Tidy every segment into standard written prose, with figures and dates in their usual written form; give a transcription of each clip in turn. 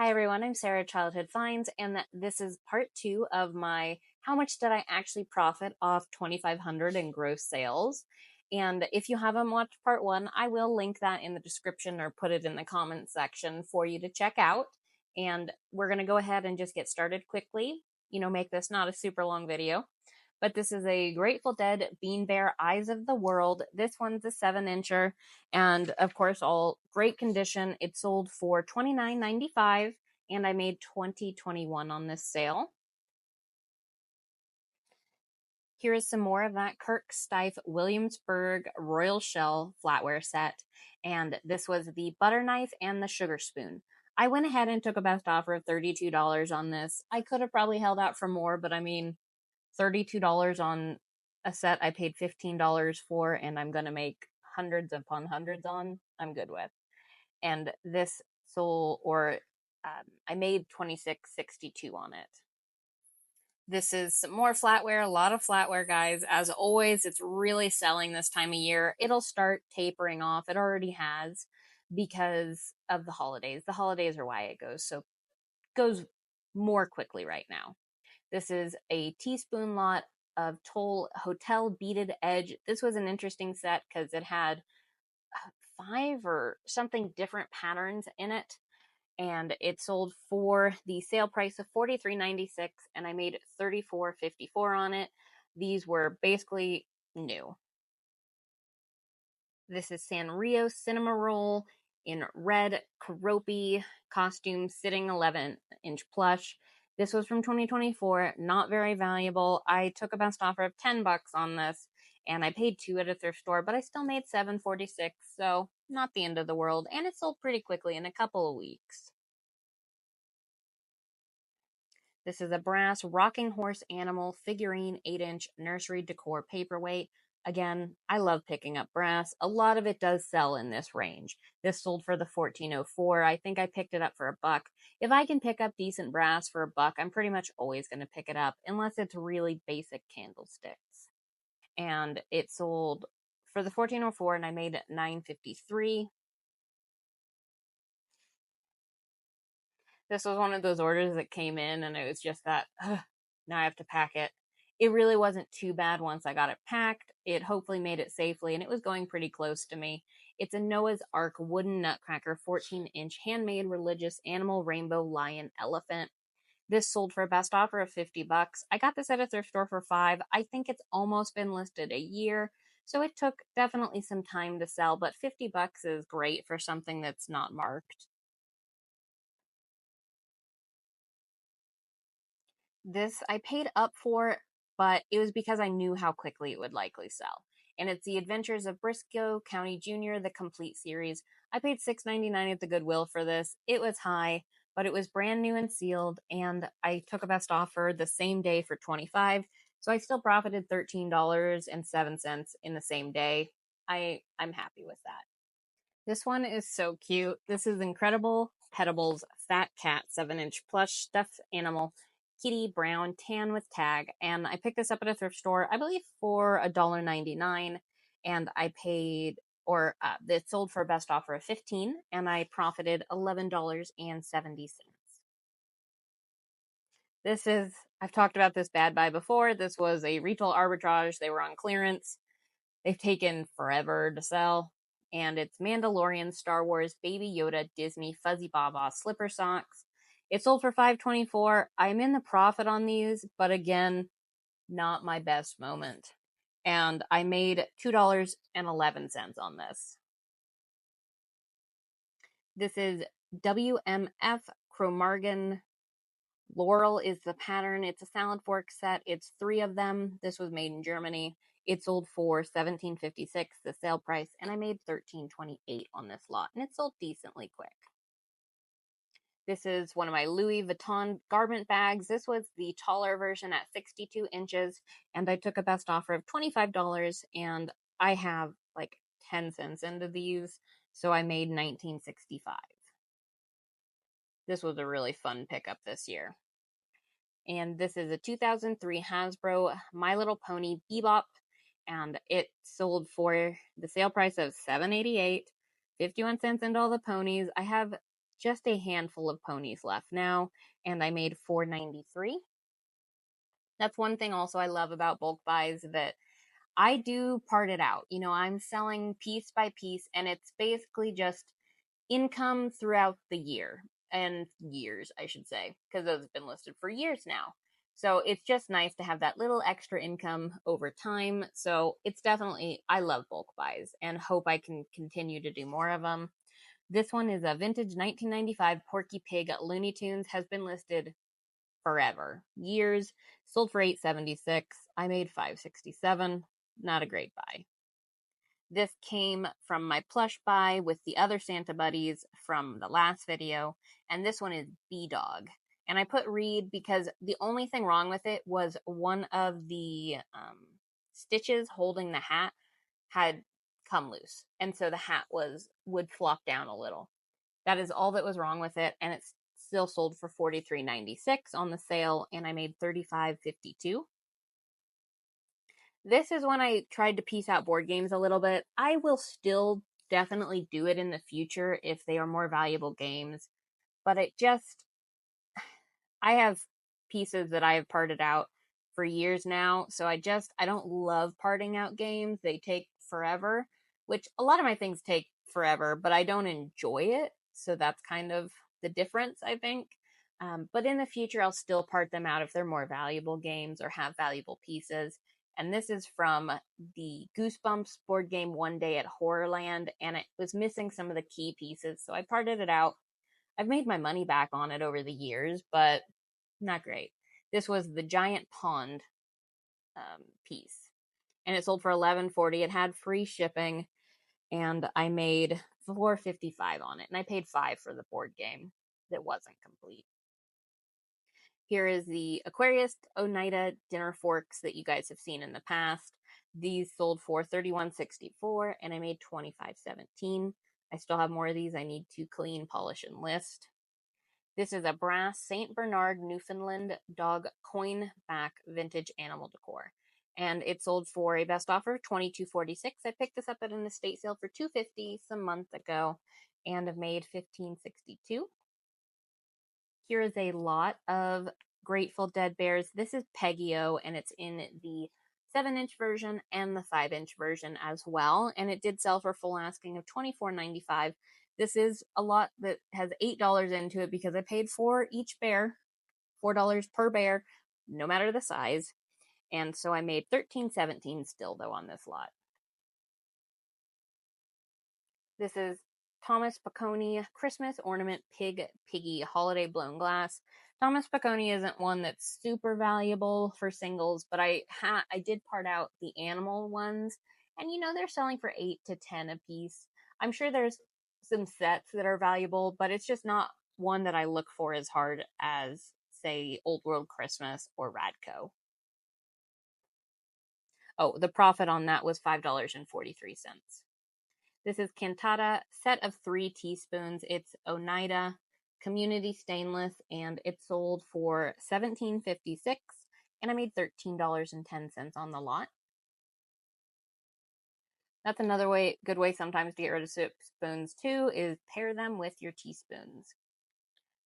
Hi everyone, I'm Sarah Childhood Finds, and this is part 2 of my how much did I actually profit off 2,500 in gross sales. And if you haven't watched part 1, I will link that in the description or put it in the comments section for you to check out. And we're going to go ahead and just get started quickly, make this not a super long video. But this is a Grateful Dead Bean Bear Eyes of the World. This one's a 7-incher, and of course, all great condition. It sold for $29.95, and I made $20.21 on this sale. Here is some more of that Kirk Steiff Williamsburg Royal Shell flatware set, and this was the butter knife and the sugar spoon. I went ahead and took a best offer of $32 on this. I could have probably held out for more, but I mean, $32 on a set I paid $15 for, and I'm going to make hundreds upon hundreds on, I'm good with. And this sold, I made $26.62 on it. This is some more flatware, a lot of flatware, guys. As always, it's really selling this time of year. It'll start tapering off. It already has because of the holidays. The holidays are why it goes more quickly right now. This is a teaspoon lot of Toll Hotel Beaded Edge. This was an interesting set because it had 5 or something different patterns in it. And it sold for the sale price of $43.96, and I made $34.54 on it. These were basically new. This is Sanrio Cinema Roll in red Keroppi costume, sitting 11-inch plush. This was from 2024, not very valuable. I took a best offer of $10 on this, and I paid $2 at a thrift store, but I still made $7.46, so not the end of the world, and it sold pretty quickly in a couple of weeks. This is a brass rocking horse animal figurine 8-inch nursery decor paperweight. Again, I love picking up brass. A lot of it does sell in this range. This sold for the $14.04. I think I picked it up for $1. If I can pick up decent brass for $1, I'm pretty much always going to pick it up, unless it's really basic candlesticks. And it sold for the $14.04, and I made it $9.53. This was one of those orders that came in, and it was just that, now I have to pack it. It really wasn't too bad once I got it packed. It hopefully made it safely, and it was going pretty close to me. It's a Noah's Ark wooden nutcracker 14-inch handmade religious animal rainbow lion elephant. This sold for a best offer of $50. I got this at a thrift store for $5. I think it's almost been listed a year, so it took definitely some time to sell, but $50 is great for something that's not marked. This I paid up for, but it was because I knew how quickly it would likely sell. And it's The Adventures of Briscoe County Jr., the complete series. I paid $6.99 at the Goodwill for this. It was high, but it was brand new and sealed, and I took a best offer the same day for $25. So I still profited $13.07 in the same day. I'm happy with that. This one is so cute. This is Incredible Petables Fat Cat 7-inch plush stuffed animal kitty brown tan with tag, and I picked this up at a thrift store, I believe for $1.99, and I paid, it sold for a best offer of $15, and I profited $11.70. This is, I've talked about this bad buy before. This was a retail arbitrage. They were on clearance. They've taken forever to sell. And it's Mandalorian, Star Wars, Baby Yoda, Disney, Fuzzy Baba slipper socks. It sold for $5.24. I'm in the profit on these, but again, not my best moment. And I made $2.11 on this. This is WMF Cromargan. Laurel is the pattern. It's a salad fork set. It's 3 of them. This was made in Germany. It sold for $17.56, the sale price, and I made $13.28 on this lot, and it sold decently quick. This is one of my Louis Vuitton garment bags. This was the taller version at 62 inches, and I took a best offer of $25, and I have like 10 cents into these, so I made $19.65. This was a really fun pickup this year. And this is a 2003 Hasbro My Little Pony Bebop, and it sold for the sale price of $7.88, 51 cents into all the ponies. I have just a handful of ponies left now, and I made $4.93. That's one thing also I love about bulk buys, that I do part it out. I'm selling piece by piece, and it's basically just income throughout the year, and years, I should say, because those have been listed for years now. So it's just nice to have that little extra income over time. So it's definitely, I love bulk buys and hope I can continue to do more of them. This one is a vintage 1995 Porky Pig Looney Tunes, has been listed forever, years, sold for $8.76. I made $5.67. Not a great buy. This came from my plush buy with the other Santa buddies from the last video, and this one is B-Dog. And I put Reed because the only thing wrong with it was one of the stitches holding the hat had come loose, and so the hat would flop down a little. That is all that was wrong with it, and it's still sold for $43.96 on the sale, and I made $35.52. This is when I tried to piece out board games a little bit. I will still definitely do it in the future if they are more valuable games, but I have pieces that I have parted out for years now, so I don't love parting out games. They take forever, which a lot of my things take forever, but I don't enjoy it, so that's kind of the difference, I think. But in the future, I'll still part them out if they're more valuable games or have valuable pieces. And this is from the Goosebumps board game One Day at Horrorland, and it was missing some of the key pieces, so I parted it out. I've made my money back on it over the years, but not great. This was the Giant Pond piece, and it sold for $11.40. It had free shipping, and I made $4.55 on it, and I paid $5 for the board game that wasn't complete. Here is the Aquarius Oneida dinner forks that you guys have seen in the past. These sold for $31.64, and I made $25.17. I still have more of these I need to clean, polish, and list. This is a brass St. Bernard Newfoundland dog coin back vintage animal decor, and it sold for a best offer of $22.46. I picked this up at an estate sale for $2.50 some month ago, and have made $15.62. Here is a lot of Grateful Dead bears. This is Peggy-O, and it's in the 7-inch version and the 5-inch version as well, and it did sell for full asking of $24.95. This is a lot that has $8 into it because I paid for each bear, $4 per bear, no matter the size, and so I made $13.17 still, though, on this lot. This is Thomas Piccone Christmas Ornament Piggy Holiday Blown Glass. Thomas Piccone isn't one that's super valuable for singles, but I did part out the animal ones, and they're selling for $8 to $10 a piece. I'm sure there's some sets that are valuable, but it's just not one that I look for as hard as, say, Old World Christmas or Radco. Oh, the profit on that was $5.43. This is Cantata set of 3 teaspoons. It's Oneida Community Stainless, and it sold for $17.56, and I made $13.10 on the lot. That's another good way sometimes to get rid of soup spoons too, is pair them with your teaspoons.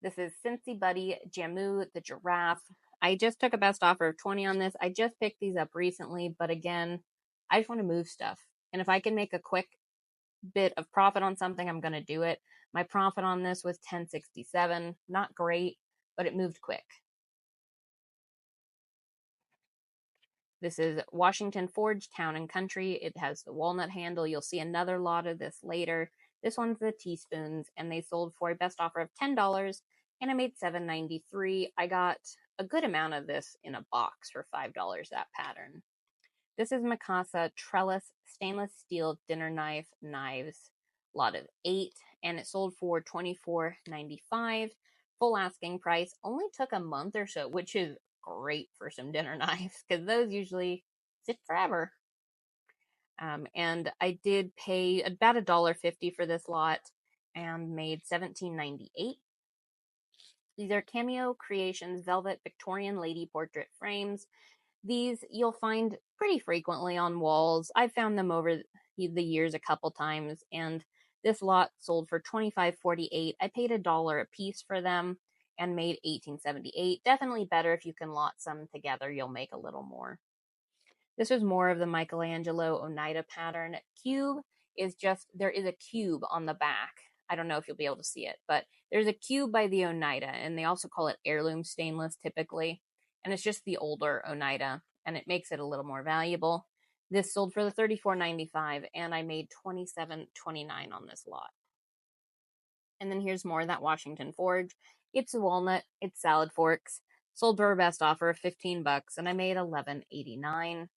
This is Cincy Buddy Jamu the Giraffe. I just took a best offer of $20 on this. I just picked these up recently, but again, I just want to move stuff. And if I can make a quick bit of profit on something, I'm going to do it. My profit on this was $10.67. Not great, but it moved quick. This is Washington Forge Town and Country. It has the walnut handle. You'll see another lot of this later. This one's the teaspoons, and they sold for a best offer of $10, and I made $7.93. I got a good amount of this in a box for $5, that pattern. This is Mikasa Trellis Stainless Steel Dinner Knives, lot of 8, and it sold for $24.95. Full asking price. Only took a month or so, which is great for some dinner knives, because those usually sit forever. And I did pay about $1.50 for this lot and made $17.98. These are Cameo Creations Velvet Victorian Lady Portrait Frames. These you'll find pretty frequently on walls. I've found them over the years a couple times, and This lot sold for $25.48. I paid $1 a piece for them and made $18.78. Definitely better if you can lot some together, you'll make a little more. This was more of the Michelangelo Oneida pattern. Cube is just, there is a cube on the back. I don't know if you'll be able to see it, but there's a cube by the Oneida, and they also call it heirloom stainless typically. And it's just the older Oneida, and it makes it a little more valuable. This sold for the $34.95, and I made $27.29 on this lot. And then here's more of that Washington Forge. It's a walnut, it's salad forks. Sold for a best offer of $15, and I made $11.89.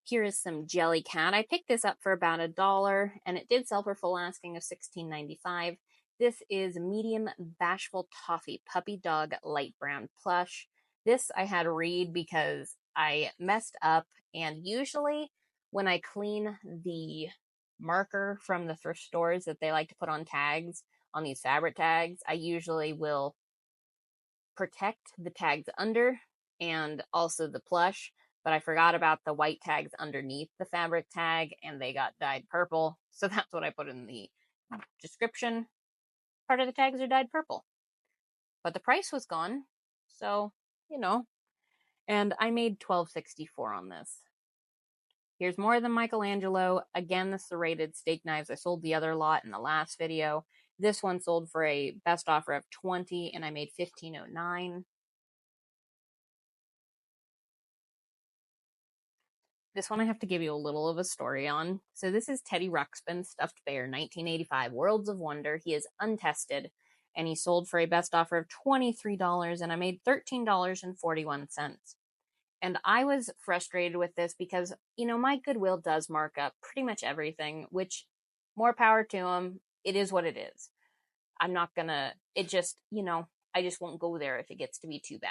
Here is some Jellycat. I picked this up for about $1, and it did sell for full asking of $16.95. This is medium bashful toffee puppy dog light brown plush. This I had to read because I messed up, and usually when I clean the marker from the thrift stores that they like to put on tags, on these fabric tags, I usually will protect the tags under and also the plush, but I forgot about the white tags underneath the fabric tag, and they got dyed purple. So that's what I put in the description. Part of the tags are dyed purple. But the price was gone, so, and I made $12.64 on this. Here's more than Michelangelo. Again, the serrated steak knives. I sold the other lot in the last video. This one sold for a best offer of $20, and I made $15.09. This one I have to give you a little of a story on. So this is Teddy Ruxpin Stuffed Bear, 1985, Worlds of Wonder. He is untested, and he sold for a best offer of $23, and I made $13.41. And I was frustrated with this because, my Goodwill does mark up pretty much everything, which more power to him. It is what it is. I'm not gonna, it just, I just won't go there if it gets to be too bad.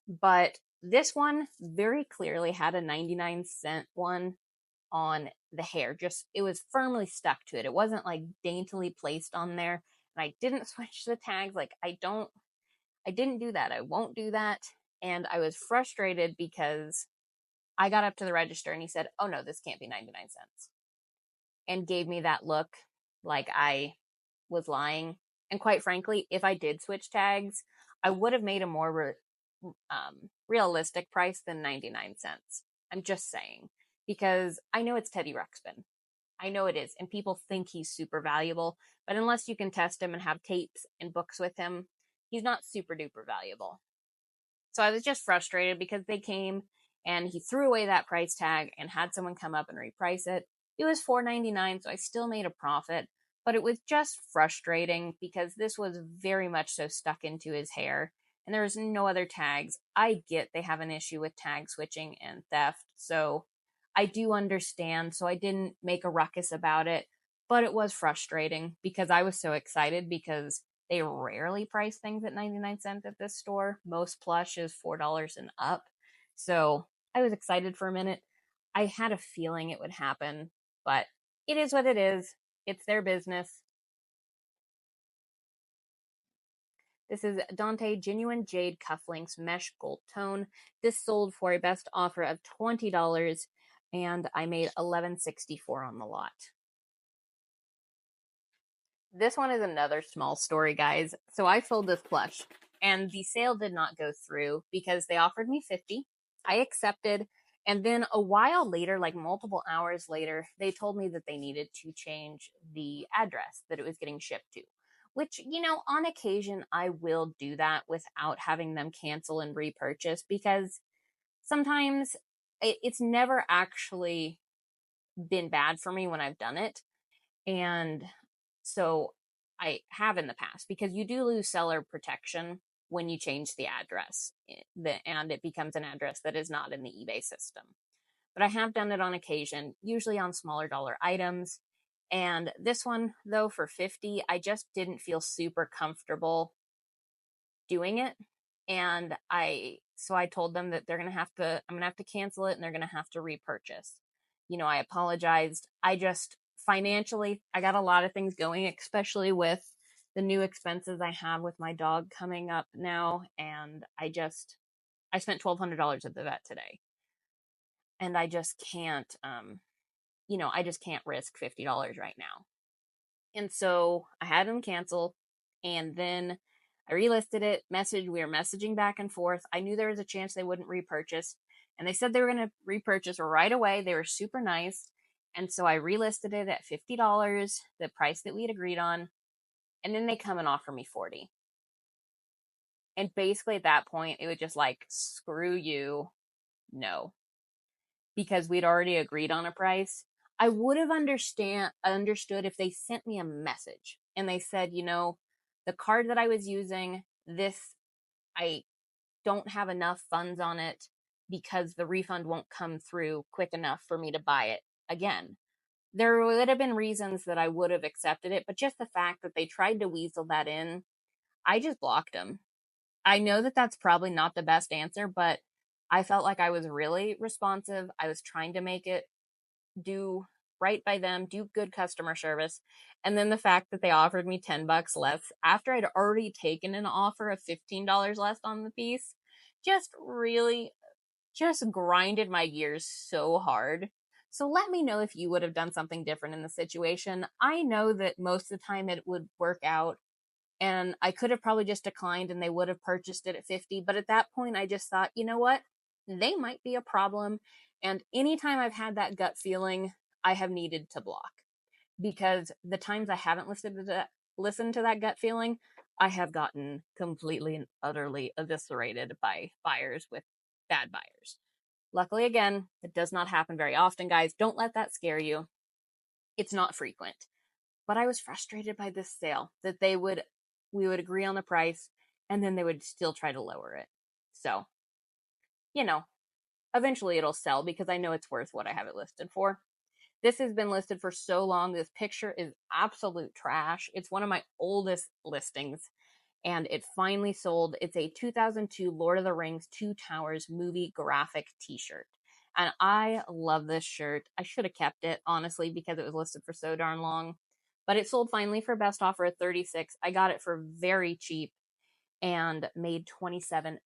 But this one very clearly had a 99-cent one on the hair. Just, it was firmly stuck to it. It wasn't like daintily placed on there. And I didn't switch the tags. Like, I didn't do that. I won't do that. And I was frustrated because I got up to the register and he said, "Oh no, this can't be 99 cents. And gave me that look like I was lying. And quite frankly, if I did switch tags, I would have made a more realistic price than 99 cents. I'm just saying, because I know it's Teddy Ruxpin. I know it is. And people think he's super valuable, but unless you can test him and have tapes and books with him, he's not super duper valuable. So I was just frustrated because they came and he threw away that price tag and had someone come up and reprice it. It was $4.99, so I still made a profit, but it was just frustrating because this was very much so stuck into his hair and there was no other tags. I get they have an issue with tag switching and theft, so I do understand. So I didn't make a ruckus about it, but it was frustrating because I was so excited because they rarely price things at 99 cents at this store. Most plush is $4 and up. So I was excited for a minute. I had a feeling it would happen, but it is what it is. It's their business. This is Dante Genuine Jade Cufflinks Mesh Gold Tone. This sold for a best offer of $20, and I made $11.64 on the lot. This one is another small story, guys. So I sold this plush, and the sale did not go through because they offered me $50. I accepted, and then a while later, like multiple hours later, they told me that they needed to change the address that it was getting shipped to. Which, on occasion, I will do that without having them cancel and repurchase because sometimes it's never actually been bad for me when I've done it. And so I have in the past because you do lose seller protection when you change the address and it becomes an address that is not in the eBay system. But I have done it on occasion, usually on smaller dollar items. And this one, though, for $50, I just didn't feel super comfortable doing it. And so I told them that I'm going to have to cancel it and they're going to have to repurchase. I apologized. I just financially, I got a lot of things going, especially with the new expenses I have with my dog coming up now. And I spent $1,200 at the vet today. And I just can't, I just can't risk $50 right now. And so I had them cancel, and then I relisted it, we were messaging back and forth. I knew there was a chance they wouldn't repurchase, and they said they were going to repurchase right away. They were super nice. And so I relisted it at $50, the price that we had agreed on, and then they come and offer me 40. And basically at that point, it was just like, screw you, no. Because we'd already agreed on a price. I would have understood if they sent me a message and they said, the card that I was using, I don't have enough funds on it because the refund won't come through quick enough for me to buy it again. There would have been reasons that I would have accepted it, but just the fact that they tried to weasel that in, I just blocked them. I know that that's probably not the best answer, but I felt like I was really responsive. I was trying to make it do right by them, do good customer service. And then the fact that they offered me $10 less after I'd already taken an offer of $15 less on the piece just grinded my gears so hard. So let me know if you would have done something different in the situation. I know that most of the time it would work out, and I could have probably just declined and they would have purchased it at 50. But at that point, I just thought, you know what? They might be a problem. And anytime I've had that gut feeling, I have needed to block, because the times I haven't listened to that gut feeling, I have gotten completely and utterly eviscerated by buyers with bad buyers. Luckily, again, it does not happen very often, guys. Don't let that scare you. It's not frequent. But I was frustrated by this sale that we would agree on the price and then they would still try to lower it. So, eventually it'll sell because I know it's worth what I have it listed for. This has been listed for so long. This picture is absolute trash. It's one of my oldest listings, and it finally sold. It's a 2002 Lord of the Rings Two Towers movie graphic t-shirt. And I love this shirt. I should have kept it, honestly, because it was listed for so darn long. But it sold finally for best offer at $36. I got it for very cheap and made $27.08.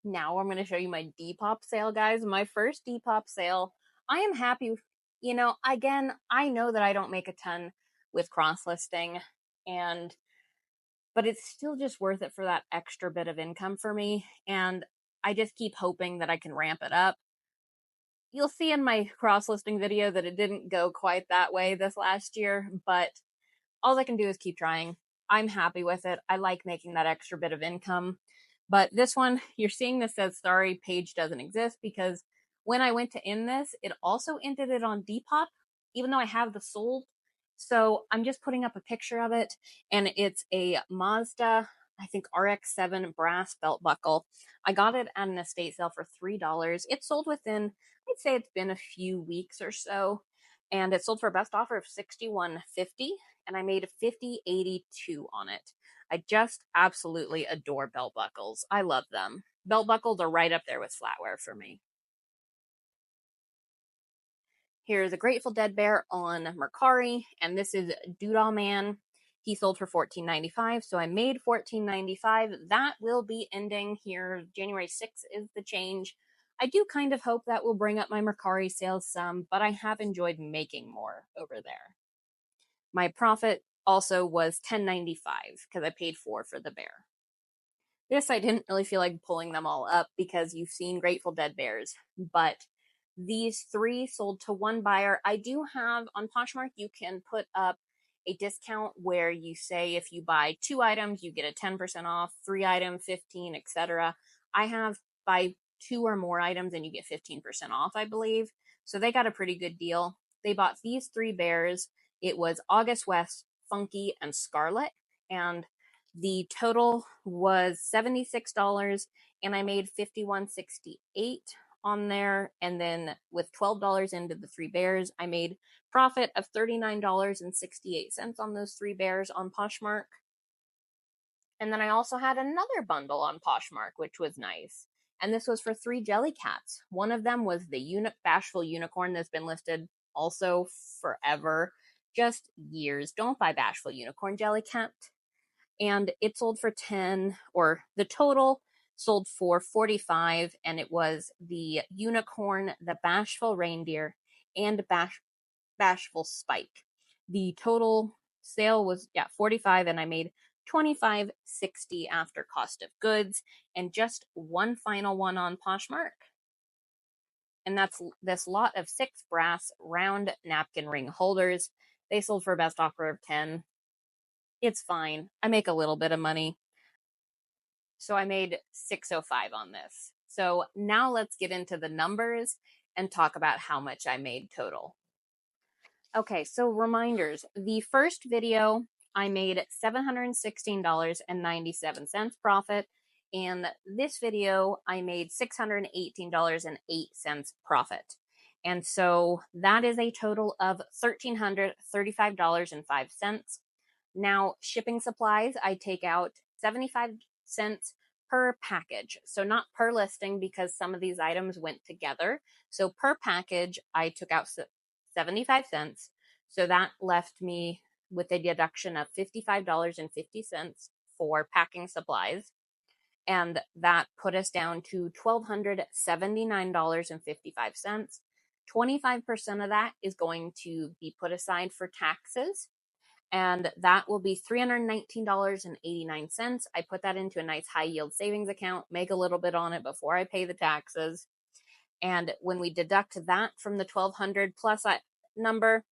Now I'm going to show you my Depop sale, guys. My first Depop sale. I am happy. Again, I know that I don't make a ton with cross-listing, but it's still just worth it for that extra bit of income for me. And I just keep hoping that I can ramp it up. You'll see in my cross-listing video that it didn't go quite that way this last year, but all I can do is keep trying. I'm happy with it. I like making that extra bit of income. But this one, you're seeing this says, sorry, page doesn't exist, because when I went to end this, it also ended it on Depop, even though I have the sold. So I'm just putting up a picture of it, and it's a Mazda, I think RX-7 brass belt buckle. I got it at an estate sale for $3. It sold within, I'd say it's been a few weeks or so, and it sold for a best offer of $61.50, and I made $50.82 on it. I just absolutely adore belt buckles. I love them. Belt buckles are right up there with flatware for me. Here's a Grateful Dead bear on Mercari, and this is Doodle Man. He sold for $14.95, so I made $14.95. That will be ending here. January 6th is the change. I do kind of hope that will bring up my Mercari sales some, but I have enjoyed making more over there. My profit also was $10.95 because I paid $4 for the bear. This, I didn't really feel like pulling them all up because you've seen Grateful Dead bears, but these 3 sold to one buyer. I do have on Poshmark, you can put up a discount where you say if you buy 2 items, you get a 10% off, 3 items, 15, etc. I have buy 2 or more items and you get 15% off, I believe. So they got a pretty good deal. They bought these 3 bears. It was August West, Funky, and Scarlet. And the total was $76, and I made $51.68 on there. And then with $12 into the 3 bears, I made profit of $39.68 on those 3 bears on Poshmark. And then I also had another bundle on Poshmark, which was nice. And this was for 3 Jellycats. One of them was the Bashful Unicorn that's been listed also forever, just years. Don't buy Bashful Unicorn Jellycat. And it sold for 10, or the total sold for 45, and it was the unicorn, the bashful reindeer, and bashful spike. The total sale was 45, and I made $25.60 after cost of goods, and just one final one on Poshmark. And that's this lot of 6 brass round napkin ring holders. They sold for a best offer of 10. It's fine. I make a little bit of money. So I made $605 on this. So now let's get into the numbers and talk about how much I made total. Okay, so reminders. The first video, I made $716.97 profit. And this video, I made $618.08 profit. And so that is a total of $1,335.05. Now, shipping supplies, I take out 75 cents per package. So not per listing, because some of these items went together. So per package, I took out 75 cents. So that left me with a deduction of $55.50 for packing supplies. And that put us down to $1,279.55. 25% of that is going to be put aside for taxes, and that will be $319.89. I put that into a nice high yield savings account, make a little bit on it before I pay the taxes. And when we deduct that from the 1,200 plus number,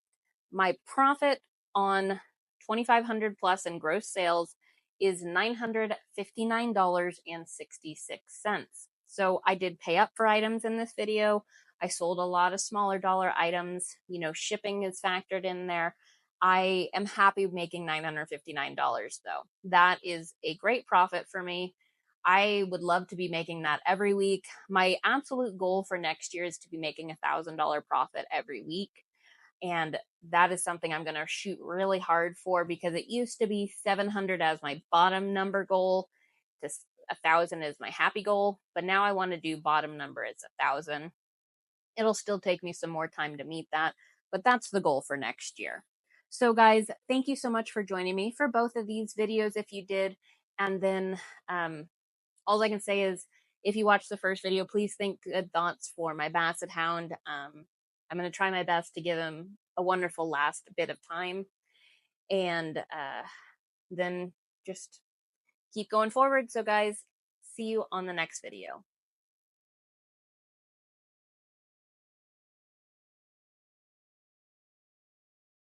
my profit on 2,500 plus in gross sales is $959.66. So I did pay up for items in this video. I sold a lot of smaller dollar items. Shipping is factored in there. I am happy making $959 though. That is a great profit for me. I would love to be making that every week. My absolute goal for next year is to be making $1,000 profit every week. And that is something I'm going to shoot really hard for, because it used to be 700 as my bottom number goal, to 1,000 is my happy goal. But now I want to do bottom number as 1,000. It'll still take me some more time to meet that, but that's the goal for next year. So guys, thank you so much for joining me for both of these videos if you did. And then all I can say is, if you watched the first video, please think good thoughts for my Basset Hound. I'm going to try my best to give him a wonderful last bit of time. And then just keep going forward. So guys, see you on the next video.